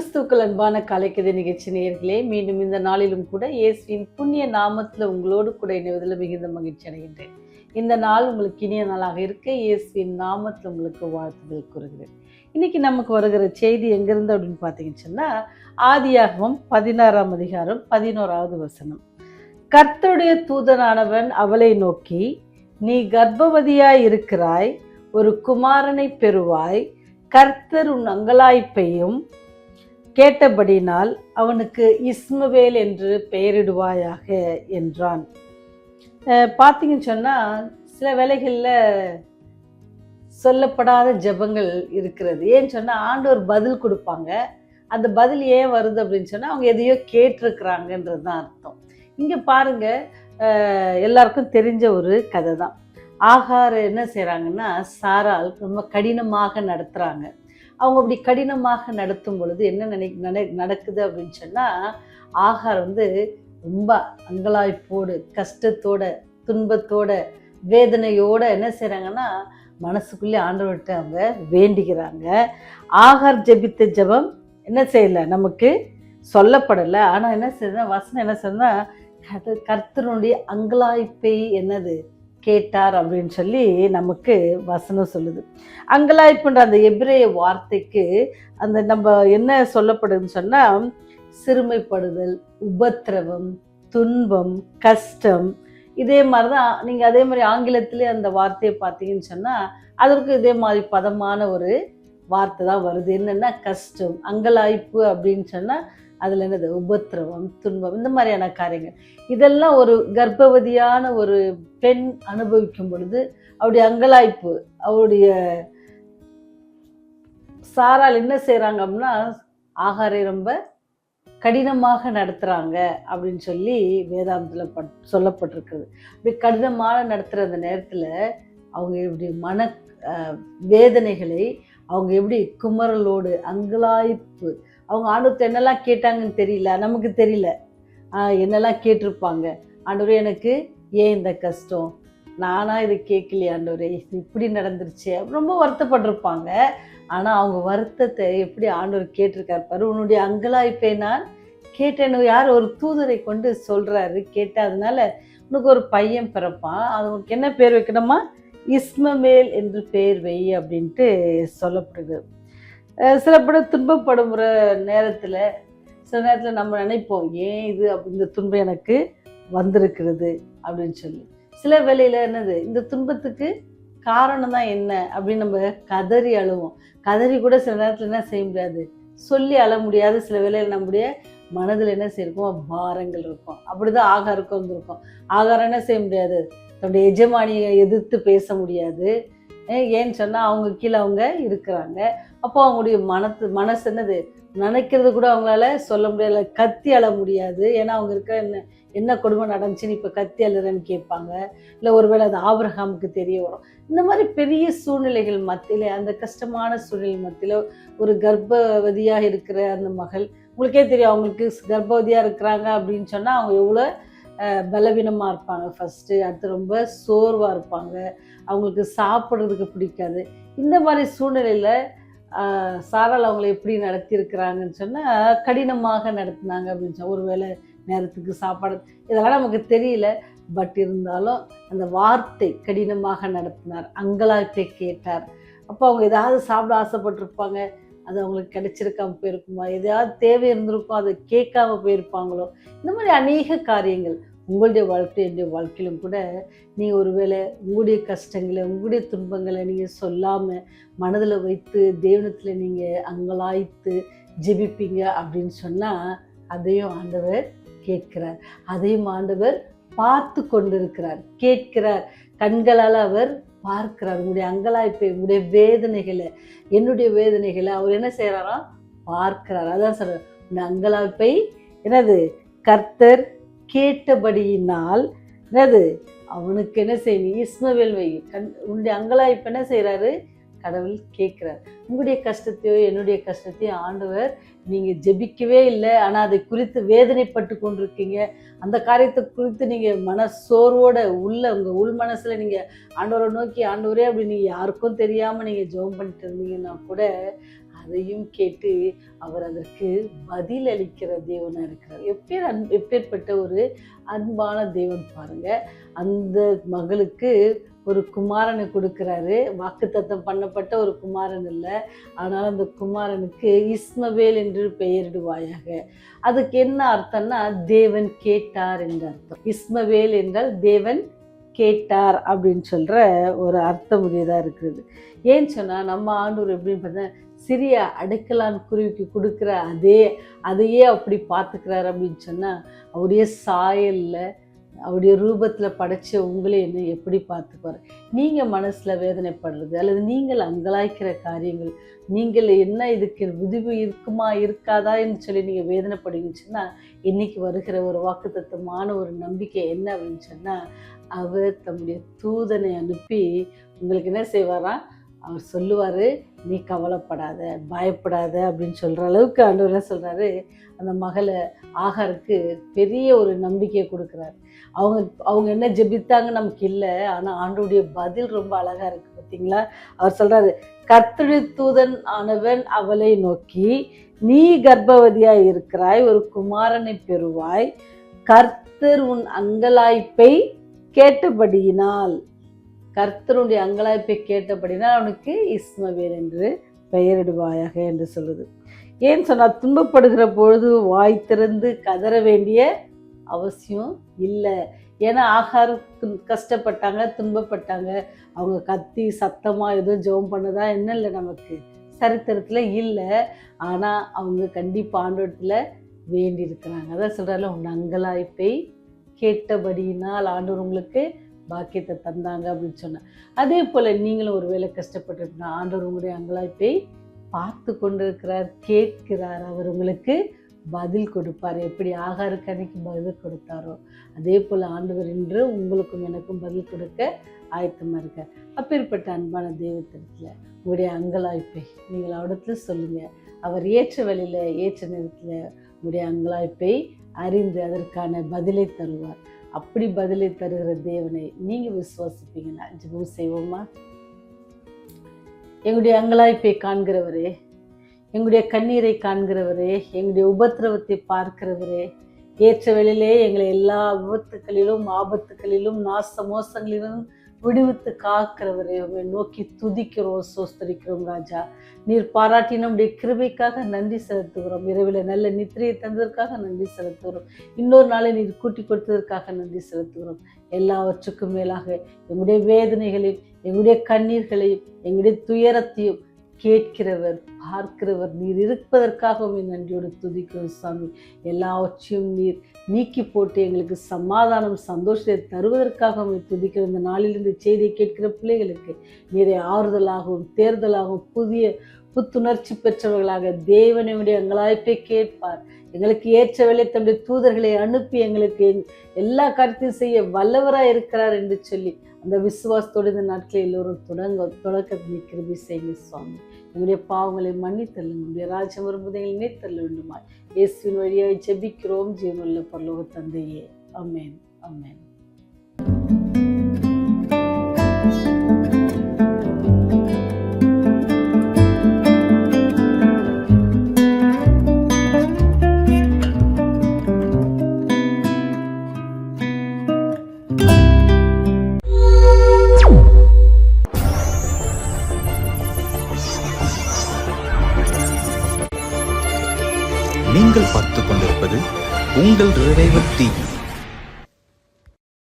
கிறிஸ்துக்கள் அன்பான கலைக்கதை நிகழ்ச்சி நேயர்களே, மீண்டும் இந்த நாளிலும் கூட இயேசுவின் புண்ணிய நாமத்தில் உங்களோடு கூட இணைவதில் மிகுந்த மகிழ்ச்சி அடைகின்றேன். இந்த நாள் உங்களுக்கு இனிய நாளாக இருக்க இயேசுவின் நாமத்தில் உங்களுக்கு வாழ்த்துதல் கூறுகிறேன். இன்னைக்கு நமக்கு வருகிற செய்தி எங்கிருந்து அப்படின்னு பார்த்தீங்கன்னு சொன்னால், ஆதியாகமம் 16ஆம் அதிகாரம் 11வது வசனம். கர்த்தருடைய தூதனானவன் அவளை நோக்கி, நீ கர்ப்பவதியாய் இருக்கிறாய், ஒரு குமாரனை பெறுவாய், கர்த்தர் உன் அங்கலாய்ப்பையும் கேட்டபடினால் அவனுக்கு இஸ்மவேல் என்று பெயரிடுவாயாக என்றான். பார்த்தீங்கன்னு சொன்னால், சில வேளைகளில் சொல்லப்படாத ஜெபங்கள் இருக்கிறது. ஏன்னு சொன்னால், ஆண்டவர் பதில் கொடுப்பாங்க. அந்த பதில் ஏன் வருது அப்படின்னு சொன்னால், அவங்க எதையோ கேட்டிருக்கிறாங்கன்றது தான் அர்த்தம். இங்கே பாருங்க, எல்லாருக்கும் தெரிஞ்ச ஒரு கதை தான். ஆகார் என்ன செய்கிறாங்கன்னா, சாரால் ரொம்ப கடினமாக நடத்துகிறாங்க. அவங்க அப்படி கடினமாக நடத்தும் பொழுது என்ன நடக்குது அப்படின்னு சொன்னால், ஆகார் ரொம்ப அங்கலாய்ப்போடு, கஷ்டத்தோட, துன்பத்தோட, வேதனையோட என்ன செய்கிறாங்கன்னா, மனசுக்குள்ளே ஆண்டவர்கிட்ட அவங்க வேண்டிக்கிறாங்க. ஆகார் ஜெபித்த ஜெபம் என்ன செய்யலை, நமக்கு சொல்லப்படலை. ஆனால் என்ன செய்யுதுன்னா, வசனம் என்ன செய்யுதுன்னா, கர்த்தருடைய அங்கலாய்ப்பை என்னது கேட்டார் அப்படின்னு சொல்லி நமக்கு வசனம் சொல்லுது. அங்கலாய்ப்புன்ற அந்த எபிரேய வார்த்தைக்கு அந்த நம்ம என்ன சொல்லப்படுதுன்னு சொன்னால், சிறுமைப்படுதல், உபத்திரவம், துன்பம், கஷ்டம். இதே மாதிரி தான் நீங்கள் அதே மாதிரி ஆங்கிலத்திலே அந்த வார்த்தையை பார்த்தீங்கன்னு சொன்னால், அதற்கு இதே மாதிரி பதமான ஒரு வார்த்தை தான் வருது. என்னென்னா கஷ்டம், அங்கலாய்ப்பு அப்படின்னு சொன்னால் அதில் என்னது உபத்திரவம், துன்பம், இந்த மாதிரியான காரியங்கள். இதெல்லாம் ஒரு கர்ப்பவதியான ஒரு பெண் அனுபவிக்கும் பொழுது அவருடைய அங்கலாய்ப்பு, அவருடைய சாரால் என்ன செய்கிறாங்க அப்படின்னா, ஆகாரை ரொம்ப கடினமாக நடத்துகிறாங்க அப்படின்னு சொல்லி வேதாந்தத்தில் சொல்லப்பட்டிருக்குது. இப்படி கடினமாக நடத்துகிற அந்த நேரத்தில் அவங்க இப்படி மன வேதனைகளை அவங்க எப்படி குமரலோடு அங்கலாய்ப்பு, அவங்க ஆண்டவர்கிட்ட என்னெல்லாம் கேட்டாங்கன்னு தெரியல, நமக்கு தெரியல. என்னெல்லாம் கேட்டிருப்பாங்க. ஆண்டவரே, எனக்கு ஏன் இந்த கஷ்டம், நானாக இதை கேட்கலையே ஆண்டவரே, இப்படி நடந்துருச்சு, ரொம்ப வருத்தப்பட்டிருப்பாங்க. ஆனால் அவங்க வருத்தத்தை எப்படி ஆண்டவர் கேட்டிருக்காரு பாரு, உன்னுடைய அங்கலாய்ப்பை நான் கேட்டேன்னு யார் ஒரு தூதரை கொண்டு சொல்கிறாரு. கேட்டேன், அதனால உனக்கு ஒரு பையன் பிறப்பான், அவனுக்கு என்ன பேர் வைக்கணுமா, இஸ்மவேல் என்று பேர் வை அப்படின்ட்டு சொல்லப்படுது. சில பேர் துன்பப்படுகிற நேரத்தில், சில நேரத்தில் நம்ம நினைப்போம், ஏன் இது இந்த துன்பம் எனக்கு வந்திருக்கிறது அப்படின்னு சொல்லி. சில வேளையில் என்னது, இந்த துன்பத்துக்கு காரணம் தான் என்ன அப்படின்னு நம்ம கதறி அழுவோம். கதறி கூட சில நேரத்தில் என்ன செய்ய முடியாது, சொல்லி அழ முடியாது. சில வேளையில் நம்முடைய மனதில் என்ன செய்யிருக்கும், பாரங்கள் இருக்கும். அப்படிதான் ஆகாருக்கு வந்திருக்கும். ஆகாரம் என்ன செய்ய முடியாது, தன்னுடைய எஜமானியை எதிர்த்து பேச முடியாது. ஏன்னு சொன்னால், அவங்க கீழே அவங்க இருக்கிறாங்க. அப்போ அவங்களுடைய மனசு என்னது, நினைக்கிறது கூட அவங்களால சொல்ல முடியல, கத்தி அழ முடியாது. ஏன்னா அவங்க இருக்க என்ன கொடுமை நடந்துச்சுன்னு இப்போ கத்தி அழுறன்னு கேட்பாங்க. இல்லை ஒருவேளை அது ஆபிரகாமுக்கு தெரிய வரும். இந்த மாதிரி பெரிய சூழ்நிலைகள் மத்தியில், அந்த கஷ்டமான சூழ்நிலை மத்தியில் ஒரு கர்ப்பவதியாக இருக்கிற அந்த மகள், உங்களுக்கே தெரியும், அவங்களுக்கு கர்ப்பவதியாக இருக்கிறாங்க அப்படின்னு சொன்னால் அவங்க எவ்வளோ பலவீனமாக இருப்பாங்க. ஃபஸ்ட்டு, அடுத்து ரொம்ப சோர்வாக இருப்பாங்க, அவங்களுக்கு சாப்பிட்றதுக்கு பிடிக்காது. இந்த மாதிரி சூழ்நிலையில் சாரால் அவங்களை எப்படி நடத்தியிருக்கிறாங்கன்னு சொன்னால், கடினமாக நடத்தினாங்க அப்படின்னு சொன்னால், ஒரு வேளை நேரத்துக்கு சாப்பாடு, இதெல்லாம் நமக்கு தெரியல. பட் இருந்தாலும் அந்த வார்த்தை, கடினமாக நடத்தினார், அங்கலாய்ப்பை கேட்டார். அப்போ அவங்க ஏதாவது சாப்பிட ஆசைப்பட்டிருப்பாங்க, அது அவங்களுக்கு கிடைச்சிருக்காம போயிருக்குமா, எதையாவது தேவை இருந்திருக்கும், அதை கேட்காம போயிருப்பாங்களோ. இந்த மாதிரி அநேக காரியங்கள் உங்களுடைய வாழ்க்கை, என்னுடைய வாழ்க்கையிலும் கூட நீங்கள் ஒருவேளை உங்களுடைய கஷ்டங்களை, உங்களுடைய துன்பங்களை நீங்கள் சொல்லாமல் மனதில் வைத்து தேவனத்தில் நீங்கள் அங்கலாய்த்து ஜெபிப்பீங்க அப்படின்னு சொன்னால், அதையும் ஆண்டவர் கேட்கிறார், அதையும் ஆண்டவர் பார்த்து கொண்டிருக்கிறார், கேட்கிறார். கண்களால் அவர் பார்க்கிறார். உங்களுடைய அங்கலாய்ப்பை, உங்களுடைய வேதனைகளை, என்னுடைய வேதனைகளை அவர் என்ன செய்கிறாராம், பார்க்கிறார். அதான் சொல்ற, இந்த அங்கலாய்ப்பை என்னது கர்த்தர் கேட்டபடியினால் என்னது அவனுக்கு என்ன செய்யணும், இஸ்மவேல் வை. உன்னுடைய அங்கலாய்ப்பு என்ன செய்கிறாரு, கடவுள் கேட்குறார். உங்களுடைய கஷ்டத்தையோ என்னுடைய கஷ்டத்தையோ ஆண்டவர், நீங்கள் ஜெபிக்கவே இல்லை, ஆனால் அதை குறித்து வேதனைப்பட்டு கொண்டிருக்கீங்க, அந்த காரியத்தை குறித்து நீங்கள் மனசோர்வோட உங்கள் உள் மனசில் நீங்கள் ஆண்டவரை நோக்கி, ஆண்டவரே அப்படி நீங்கள் யாருக்கும் தெரியாமல் நீங்கள் ஜெபம் பண்ணிட்டு இருந்தீங்கன்னா கூட அதையும் கேட்டு அவர் அதற்கு பதில் அளிக்கிற தேவனாக இருக்கிறார். எப்பேற்பட்ட ஒரு அன்பான தேவன் பாருங்க. அந்த மகளுக்கு ஒரு குமாரனை கொடுக்கிறாரு. வாக்குத்தத்தம் பண்ணப்பட்ட ஒரு குமாரன் இல்லை, ஆனால் அந்த குமாரனுக்கு இஸ்மவேல் என்று பெயரிடுவாயாக. அதுக்கு என்ன அர்த்தம்னா தேவன் கேட்டார் என்ற அர்த்தம். இஸ்மவேல் என்றால் தேவன் கேட்டார் அப்படின்னு சொல்ற ஒரு அர்த்தம் உரியதாக இருக்குது. ஏன்னு சொன்னால் நம்ம ஆண்டவர் எப்படின்னு பார்த்தா சிறிய அடைக்கலான் குருவிக்கு கொடுக்குற அதையே அப்படி பார்த்துக்கிறார் அப்படின்னு சொன்னால் அவருடைய சாயலில் அவருடைய ரூபத்தில் படைச்ச உங்களே என்ன எப்படி பார்த்துப்பார். நீங்கள் மனசில் வேதனைப்படுறது அல்லது நீங்கள் அங்கலாய்க்கிற காரியங்கள், நீங்கள் என்ன இதுக்கு விதிவு இருக்குமா இருக்காதா என்று சொல்லி நீங்கள் வேதனைப்படுங்கன்னு சொன்னால் இன்னைக்கு வருகிற ஒரு வாக்குத்தத்தமான ஒரு நம்பிக்கை என்ன அப்படின்னு சொன்னால் அவர் தம்முடைய தூதனை அனுப்பி உங்களுக்கு என்ன செய்வாராம், அவர் சொல்லுவார், நீ கவலைப்படாத பயப்படாத அப்படின்னு சொல்கிற அளவுக்கு ஆண்டவர் என்ன சொல்கிறாரு, அந்த மகளை ஆகாருக்கு பெரிய ஒரு நம்பிக்கையை கொடுக்குறாரு. அவங்க என்ன ஜெபித்தாங்க நமக்கு இல்லை, ஆனால் ஆண்டவருடைய பதில் ரொம்ப அழகாக இருக்குது பார்த்தீங்களா. அவர் சொல்கிறாரு, கர்த்தருடைய தூதன் ஆனவன் அவளை நோக்கி, நீ கர்ப்பவதியாய் இருக்கிறாய், ஒரு குமாரனை பெறுவாய், கர்த்தர் உன் அங்கலாய்ப்பை கேட்டபடியினால், கர்த்தருடைய அங்கலாய்ப்பை கேட்டபடினால் அவனுக்கு இஸ்மவேல் என்று பெயரிடுவாயாக என்று சொல்லுது. ஏன் சொன்னால் துன்பப்படுகிற பொழுது வாய் திறந்து கதற வேண்டிய அவசியம் இல்லை. ஏன்னா ஆகார் கஷ்டப்பட்டாங்க, துன்பப்பட்டாங்க, அவங்க கத்தி சத்தமாக எதுவும் ஜெபம் பண்ணதா என்ன இல்லை நமக்கு சரித்திரத்தில் இல்லை. ஆனால் அவங்க கண்டிப்பாக ஆண்டவரத்தில் வேண்டி இருக்கிறாங்க. அதான் சொல்கிறால, உன் அங்கலாய்ப்பை கேட்டபடியினால் ஆண்டவர் உங்களுக்கு பாக்கியத்தை தந்தாங்க அப்படின்னு சொன்னேன். அதே போல் நீங்களும் ஒரு வேளை கஷ்டப்பட்டுருக்கீங்க, ஆண்டவர் உங்களுடைய அங்கலாய்ப்பை பார்த்து கொண்டிருக்கிறார், கேட்கிறார், அவர் உங்களுக்கு பதில் கொடுப்பார். எப்படி ஆகாருக்கு அன்னைக்கு பதில் கொடுத்தாரோ அதே போல் ஆண்டவர் இன்று உங்களுக்கும் எனக்கும் பதில் கொடுக்க ஆயத்தமாக இருக்கார். அப்பேற்பட்ட அன்பான தெய்வத்திடத்தில் உங்களுடைய அங்கலாய்ப்பை நீங்கள் அவடத்துல சொல்லுங்கள். அவர் ஏற்ற வழியில் ஏற்ற நேரத்தில் உங்களுடைய அங்கலாய்ப்பை அறிந்து அதற்கான பதிலை தருவார். அப்படி பதிலை தருகிற தேவனை நீங்கள் விசுவாசிப்பீங்கன்னா ஜெபம் செய்வோமா. எங்களுடைய அங்கலாய்ப்பை காண்கிறவரே, எங்களுடைய கண்ணீரை காண்கிறவரே, எங்களுடைய உபத்திரவத்தை பார்க்கிறவரே, ஏற்ற வேளையிலே எங்களை எல்லா விபத்துக்களிலும் ஆபத்துக்களிலும் நாச மோசங்களிலும் விடுவித்து காக்கிறவரே, உங்களை நோக்கி துதிக்கிறோம், சோஸ்தரிக்கிறோம் ராஜா. நீர் பாராட்டி நம்முடைய கிருபைக்காக நன்றி செலுத்துகிறோம். இரவில் நல்ல நித்திரையை தந்ததற்காக நன்றி செலுத்துகிறோம். இன்னொரு நாளை நீர் கூட்டி கொடுத்ததற்காக நன்றி செலுத்துகிறோம். எல்லாவற்றுக்கும் மேலாக எங்களுடைய வேதனைகளையும் எங்களுடைய கண்ணீர்களையும் எங்களுடைய துயரத்தையும் கேட்கிறவர், பார்க்கிறவர் நீர் இருப்பதற்காகவே நன்றியோடு துதிக்கிறோம் சாமி. எல்லாவற்றையும் நீர் நீக்கி போட்டு எங்களுக்கு சமாதானம் சந்தோஷத்தை தருவதற்காகவே துதிக்கிற இந்த நாளிலிருந்து செய்தியை கேட்கிற பிள்ளைகளுக்கு நீரை ஆறுதலாகவும் தேர்தலாகவும் புதிய புத்துணர்ச்சி பெற்றவர்களாக தேவனுடைய அங்கலாய்ப்பை கேட்பார். எங்களுக்கு ஏற்ற வேளை தம்முடைய தூதர்களை அனுப்பி எங்களுக்கு எல்லா காரியத்தையும் செய்ய வல்லவராக இருக்கிறார் என்று சொல்லி அந்த விசுவாசத்தோடு இந்த நாட்களில் எல்லோரும் தொடக்கத்தை கிருபை செய்யுங்க சுவாமி. எங்களுடைய பாவங்களை மன்னித்தள்ளுங்க, உங்களுடைய ராஜ்யம் வரும்போது எங்களை நினைத்தள்ள வேண்டுமா. இயேசுவின் வழியாய் ஜெபிக்கிறோம் ஜீவனுள்ள பரலோக தந்தையே. ஆமென், ஆமென். நீங்கள் பார்த்துக் கொண்டிருப்பது உங்கள் ரேவதி.